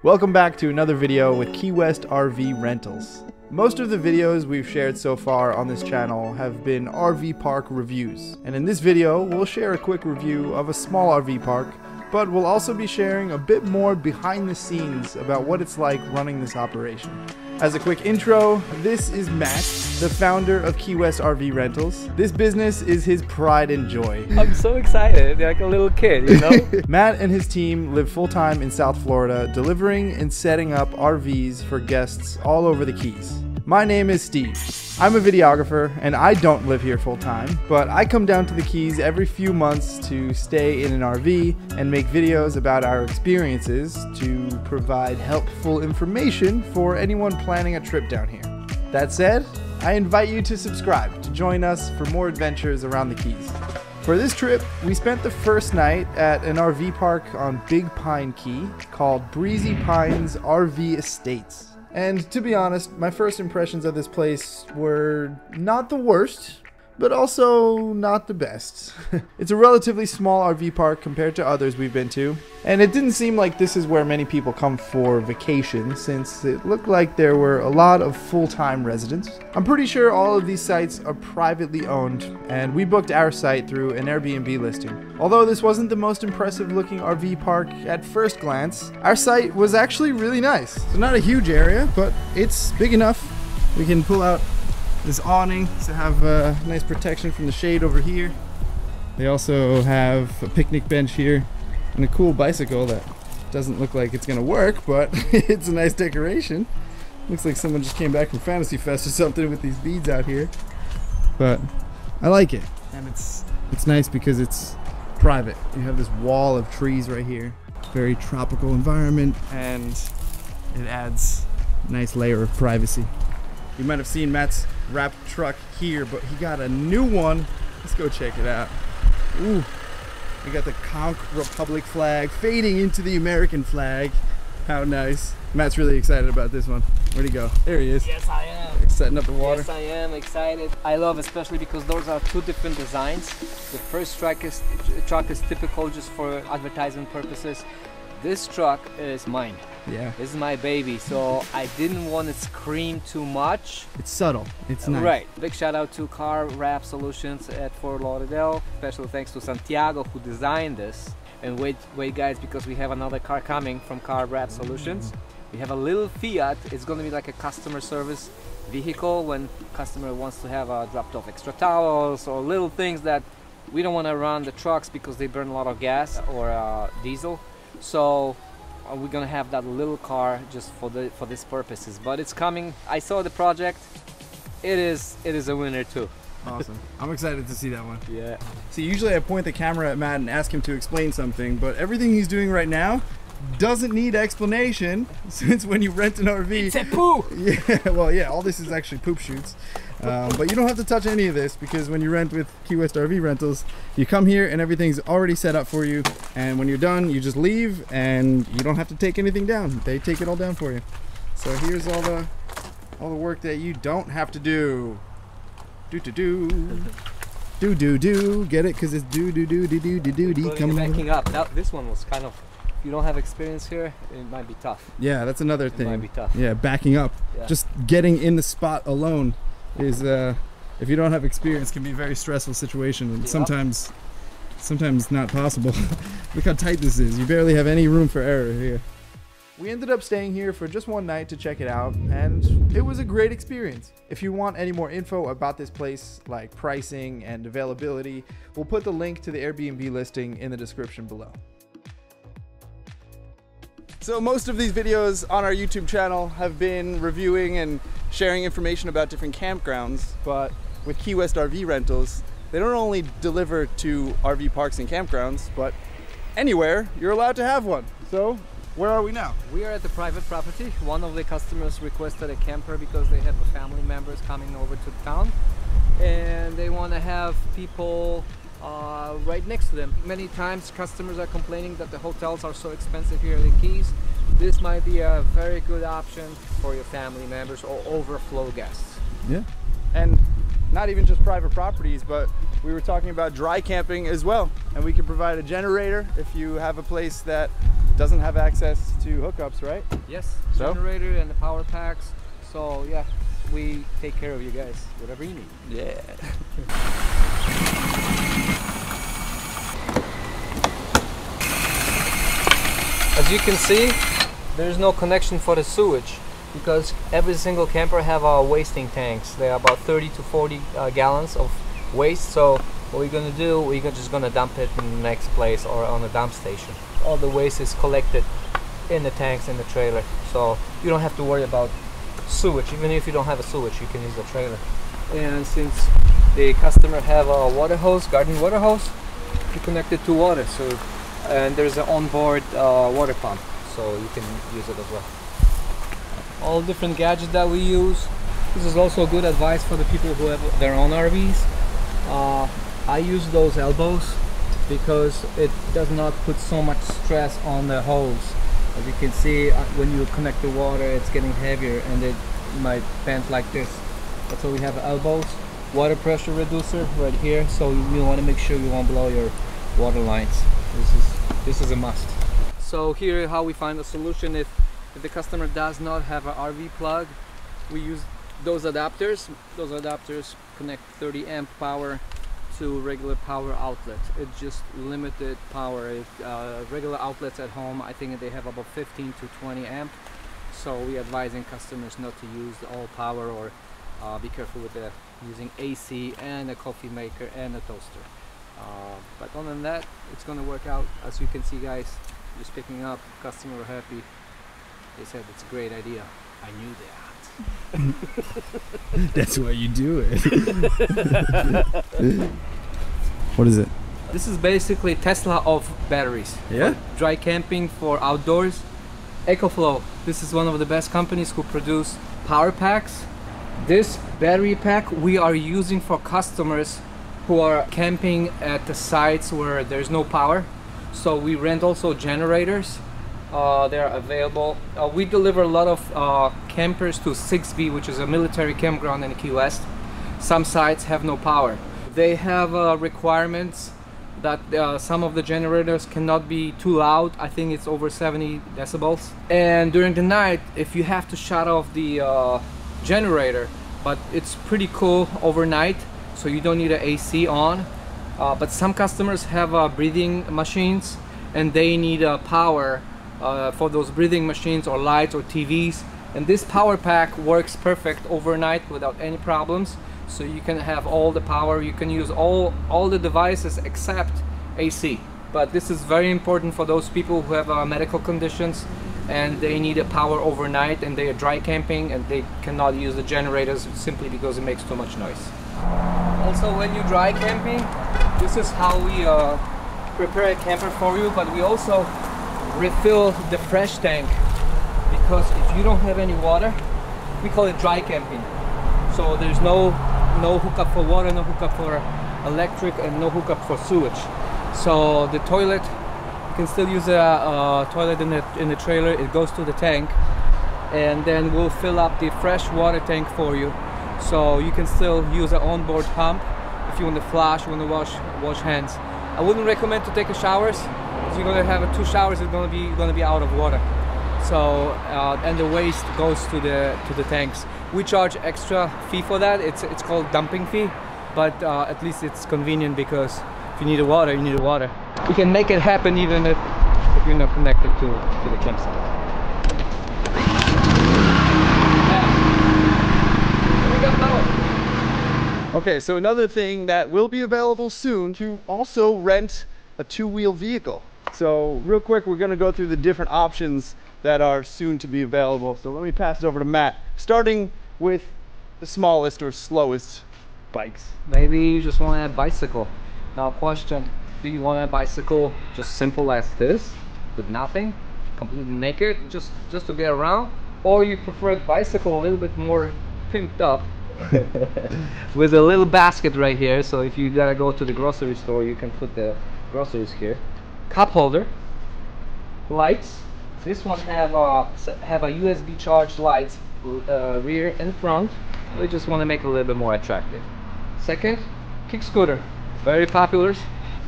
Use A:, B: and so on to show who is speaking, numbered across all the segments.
A: Welcome back to another video with Key West RV Rentals. Most of the videos we've shared so far on this channel have been RV park reviews, and in this video we'll share a quick review of a small RV park, but we'll also be sharing a bit more behind the scenes about what it's like running this operation. As a quick intro, this is Matt, the founder of Key West RV Rentals. This business is his pride and joy.
B: I'm so excited, like a little kid, you know?
A: Matt and his team live full-time in South Florida, delivering and setting up RVs for guests all over the Keys. My name is Steve. I'm a videographer and I don't live here full-time, but I come down to the Keys every few months to stay in an RV and make videos about our experiences to provide helpful information for anyone planning a trip down here. That said, I invite you to subscribe to join us for more adventures around the Keys. For this trip, we spent the first night at an RV park on Big Pine Key called Breezy Pines RV Estates. And to be honest, my first impressions of this place were not the worst, but also not the best. It's a relatively small RV park compared to others we've been to, and it didn't seem like this is where many people come for vacation, since it looked like there were a lot of full-time residents. I'm pretty sure all of these sites are privately owned, and we booked our site through an Airbnb listing. Although this wasn't the most impressive looking RV park at first glance, our site was actually really nice. So not a huge area, but it's big enough. We can pull out this awning to have nice protection from the shade over here. They also have a picnic bench here and a cool bicycle that doesn't look like it's gonna work, but it's a nice decoration. Looks like someone just came back from Fantasy Fest or something with these beads out here. But I like it, and it's nice because it's private. You have this wall of trees right here. Very tropical environment, and it adds a nice layer of privacy. You might have seen Matt's wrapped truck here, but he got a new one. Let's go check it out. Ooh, we got the Conch Republic flag fading into the American flag. How nice. Matt's really excited about this one. Where'd he go? There he is.
B: Yes, I am.
A: Setting up the water.
B: Yes, I am excited. I love, especially because those are two different designs. The first truck is typical just for advertising purposes. This truck is mine.
A: Yeah.
B: This is my baby, so I didn't want to scream too much.
A: It's subtle. It's nice.
B: Right. Big shout out to Car Wrap Solutions at Fort Lauderdale. Special thanks to Santiago who designed this. And wait guys, because we have another car coming from Car Wrap Solutions. We have a little Fiat. It's going to be like a customer service vehicle when customer wants to have dropped off extra towels or little things that we don't want to run the trucks because they burn a lot of gas or diesel. So we're gonna have that little car just for this purposes, but it's coming. I saw the project. It is a winner too.
A: Awesome. I'm excited to see that one.
B: Yeah.
A: See, usually I point the camera at Matt and ask him to explain something, but everything he's doing right now doesn't need explanation, since when you rent an RV,
B: it's a poo.
A: Yeah, well, yeah, all this is actually poop shoots. But you don't have to touch any of this, because when you rent with Key West RV Rentals, you come here and everything's already set up for you, and when you're done, you just leave and you don't have to take anything down. They take it all down for you. So here's all the work that you don't have to do. Do. Get it? Because it's do.
B: Coming backing up. Now this one was kind of, if you don't have experience here, it might be tough.
A: Yeah, that's another thing.
B: It might be tough.
A: Yeah, backing up. Yeah. Just getting in the spot alone is, if you don't have experience, can be a very stressful situation, and sometimes not possible. Look how tight this is. You barely have any room for error here. We ended up staying here for just one night to check it out, and it was a great experience. If you want any more info about this place, like pricing and availability, we'll put the link to the Airbnb listing in the description below. So most of these videos on our YouTube channel have been reviewing and sharing information about different campgrounds, but with Key West RV Rentals, they don't only deliver to RV parks and campgrounds, but anywhere you're allowed to have one. So where are we now?
B: We are at the private property. One of the customers requested a camper because they have family members coming over to town, and they want to have people right next to them. Many times customers are complaining that the hotels are so expensive here in the Keys. This might be a very good option for your family members or overflow guests.
A: Yeah, and not even just private properties, but we were talking about dry camping as well, and we can provide a generator if you have a place that doesn't have access to hookups, right?
B: Yes,
A: So?
B: generator and the power packs. So yeah, we take care of you guys, whatever you need.
A: Yeah.
B: As you can see, there's no connection for the sewage because every single camper have wasting tanks. They are about 30 to 40 gallons of waste. So what we're gonna do, we're just gonna dump it in the next place or on a dump station. All the waste is collected in the tanks in the trailer, so you don't have to worry about sewage. Even if you don't have a sewage, you can use the trailer. And since the customer have a water hose, garden water hose, you connect it to water. So and there's an onboard water pump, so you can use it as well. All different gadgets that we use. This is also good advice for the people who have their own RVs. I use those elbows because it does not put so much stress on the hose. As you can see, when you connect the water, it's getting heavier and it might bend like this. That's why we have elbows. Water pressure reducer right here, so you want to make sure you won't blow your water lines. This is a must. So here how we find a solution if the customer does not have an RV plug. We use those adapters. Those adapters connect 30 amp power to regular power outlet. It's just limited power. Regular outlets at home, I think they have about 15 to 20 amp. So we advising customers not to use all power or be careful with using AC and a coffee maker and a toaster. But other than that, it's gonna work out. As you can see, guys, just picking up, customer were happy. They said it's a great idea. I knew that.
A: That's why you do it. What is it?
B: This is basically Tesla of batteries.
A: Yeah?
B: For dry camping, for outdoors. EcoFlow. This is one of the best companies who produce power packs. This battery pack we are using for customers who are camping at the sites where there's no power. So we rent also generators. They're available. We deliver a lot of campers to 6B, which is a military campground in Key West. Some sites have no power. They have requirements that some of the generators cannot be too loud. I think it's over 70 decibels. And during the night, if you have to shut off the generator, but it's pretty cool overnight, so you don't need an AC on. But some customers have breathing machines and they need power for those breathing machines or lights or TVs. And this power pack works perfect overnight without any problems. So you can have all the power, you can use all the devices except AC. But this is very important for those people who have medical conditions and they need a power overnight and they are dry camping and they cannot use the generators simply because it makes too much noise. Also, when you dry camping, this is how we prepare a camper for you, but we also refill the fresh tank, because if you don't have any water, we call it dry camping. So there's no hookup for water, no hookup for electric, and no hookup for sewage. So the toilet, you can still use a toilet in the trailer. It goes to the tank, and then we'll fill up the fresh water tank for you. So you can still use an onboard pump if you want to flush, you want to wash hands. I wouldn't recommend to take a showers, because you're going to have 2 showers. It's going to be out of water. So and the waste goes to the tanks. We charge extra fee for that. It's called dumping fee, but at least it's convenient, because if you need the water, you need the water. We can make it happen even if you're not connected to the campsite.
A: Okay, so another thing that will be available soon, to also rent a 2-wheel vehicle. So real quick, we're gonna go through the different options that are soon to be available. So let me pass it over to Matt, starting with the smallest or slowest bikes.
B: Maybe you just want a bicycle. Now question, do you want a bicycle just simple as this, with nothing, completely naked, just to get around? Or you prefer a bicycle a little bit more pimped up, with a little basket right here, so if you gotta go to the grocery store, you can put the groceries here. Cup holder, lights. This one have a USB charged lights, rear and front. We just want to make it a little bit more attractive. Second, kick scooter, very popular.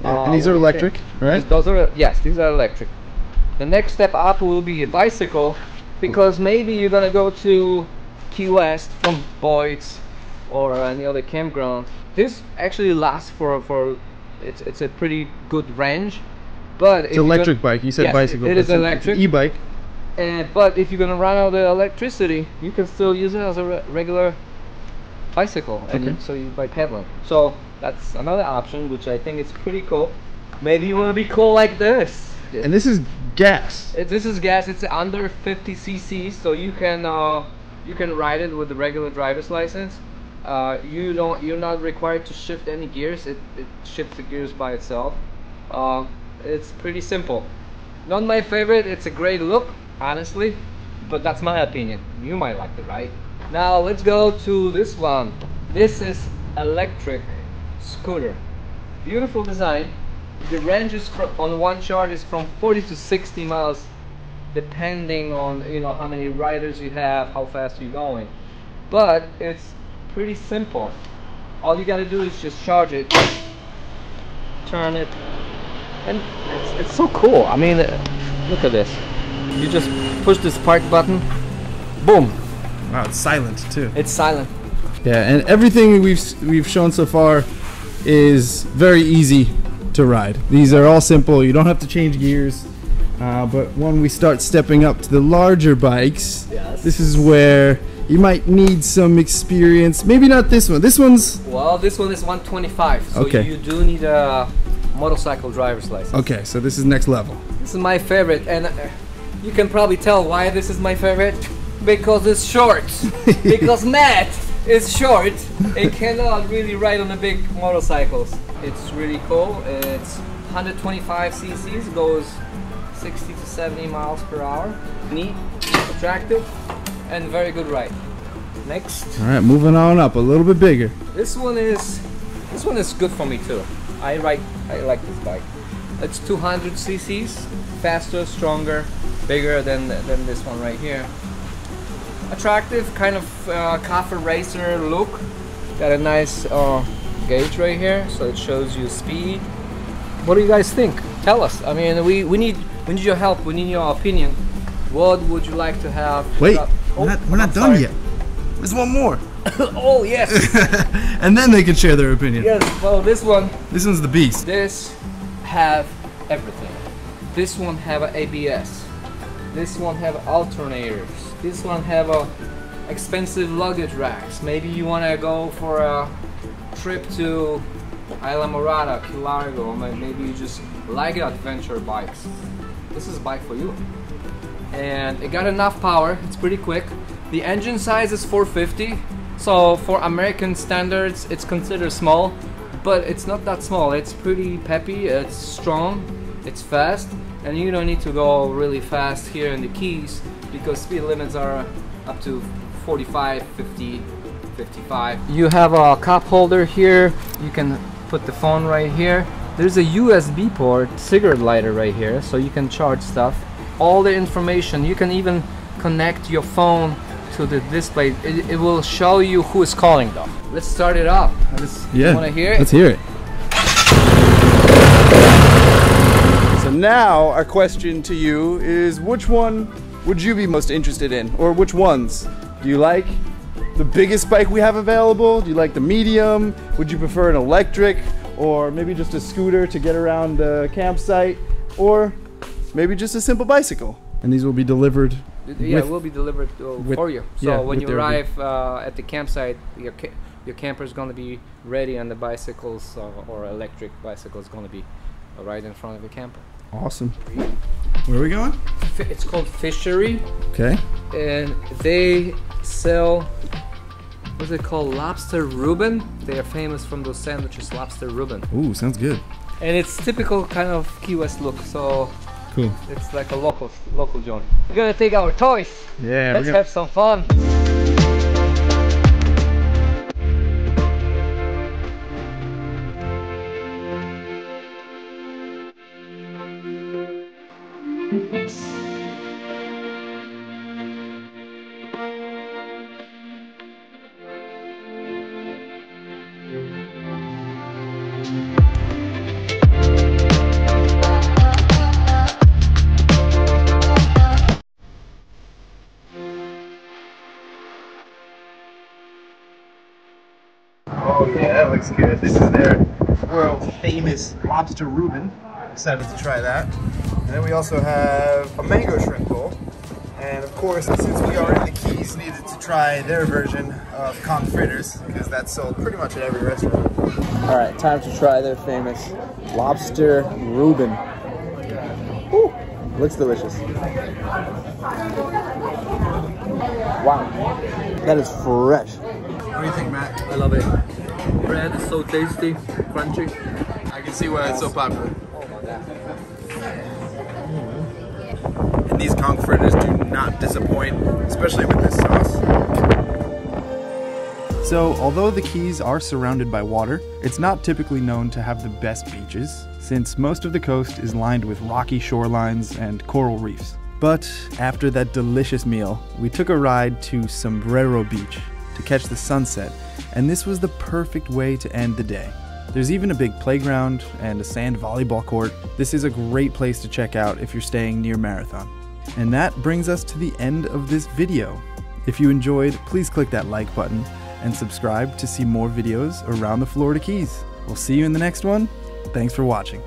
A: And these are electric, right?
B: These are electric. The next step up will be a bicycle, because maybe you're gonna go to Key West from Boyd's or any other campground. This actually lasts for it's a pretty good range, but
A: It's electric bike. You said
B: yes,
A: bicycle.
B: it is electric.
A: E-bike.
B: But if you're gonna run out of the electricity, you can still use it as a regular bicycle, and
A: Okay.
B: so you by pedaling. So that's another option, which I think is pretty cool. Maybe you want to be cool like this.
A: And this is gas.
B: This is gas. It's under 50 cc, so you can ride it with the regular driver's license. You're not required to shift any gears. It shifts the gears by itself. It's pretty simple. Not my favorite. It's a great look, honestly, but that's my opinion. You might like it, right? Now let's go to this one. This is electric scooter. Beautiful design. The range is on one charge is from 40 to 60 miles, depending on how many riders you have, how fast you're going. But it's pretty simple. All you gotta do is just charge it, turn it, and it's so cool. I mean, look at this. You just push this park button, boom.
A: Wow, it's silent too.
B: It's silent.
A: Yeah, and everything we've shown so far is very easy to ride. These are all simple. You don't have to change gears. But when we start stepping up to the larger bikes,
B: Yes.
A: this is where you might need some experience. Maybe not this one. This one's
B: Well, this one is 125, so
A: Okay.
B: you do need a motorcycle driver's license.
A: okay. So this is next level.
B: This is my favorite, and you can probably tell why this is my favorite. Because it's short. Because Matt is short and cannot really ride on the big motorcycles. It's really cool. It's 125 cc's, goes 60 to 70 miles per hour. Neat, attractive, and very good ride. Next,
A: All right, moving on up a little bit bigger.
B: this one is good for me too. I like this bike. It's 200 cc's, faster, stronger, bigger than this one right here. Attractive, kind of cafe racer look. Got a nice gauge right here, so it shows you speed. What do you guys think? Tell us. I mean, we need your help. We need your opinion. What would you like to have?
A: Wait,
B: Oh,
A: we're not
B: I'm
A: done
B: sorry.
A: yet. There's one more,
B: Oh yes,
A: and then they can share their opinion.
B: yes. Well, this one.
A: This one's the beast.
B: This have everything. This one have a ABS. This one have alternators. This one have a expensive luggage racks. Maybe you want to go for a trip to Isla Morada, Key Largo. Maybe you just like adventure bikes. This is a bike for you. And it got enough power. It's pretty quick. The engine size is 450. So for American standards, it's considered small, but it's not that small. It's pretty peppy. It's strong. It's fast. And you don't need to go really fast here in the Keys because speed limits are up to 45, 50, 55. You have a cup holder here. You can put the phone right here. There's a USB port, cigarette lighter right here, so you can charge stuff. All the information, you can even connect your phone to the display. It will show you who is calling though. Let's start it up.
A: Yeah,
B: You want to hear it?
A: let's hear it. So now our question to you is, which one would you be most interested in, or which ones? Do you like the biggest bike we have available? Do you like the medium? Would you prefer an electric, or maybe just a scooter to get around the campsite, or maybe just a simple bicycle? And these will be delivered.
B: Yeah, it will be delivered for you. So
A: yeah,
B: when
A: with
B: you
A: their-
B: arrive at the campsite, your camper is going to be ready, and the bicycles or electric bicycle is going to be right in front of the camper.
A: Awesome. Where are we going?
B: It's called Fishery,
A: Okay.
B: and they sell, what's it called, lobster Reuben. They are famous from those sandwiches, lobster Reuben.
A: Ooh, sounds good.
B: And it's typical kind of Key West look, so
A: Cool.
B: it's like a local joint. We're gonna take our toys.
A: Yeah,
B: Let's have some fun.
A: Okay, that looks good. This is their world famous lobster Reuben. Excited to try that. And then we also have a mango shrimp bowl. And of course, since we are in the Keys, needed to try their version of conch fritters because that's sold pretty much at every restaurant. All right, time to try their famous lobster Reuben. Woo, looks delicious. Wow, that is fresh. What do you think, Matt?
B: I love it. Bread is so tasty, crunchy.
A: I can see why it's so popular.
B: Oh my god.
A: And these conch fritters do not disappoint, especially with this sauce. So, although the Keys are surrounded by water, it's not typically known to have the best beaches, since most of the coast is lined with rocky shorelines and coral reefs. But after that delicious meal, we took a ride to Sombrero Beach to catch the sunset, and this was the perfect way to end the day. There's even a big playground and a sand volleyball court. This is a great place to check out if you're staying near Marathon. And that brings us to the end of this video. If you enjoyed, please click that like button and subscribe to see more videos around the Florida Keys. We'll see you in the next one. Thanks for watching.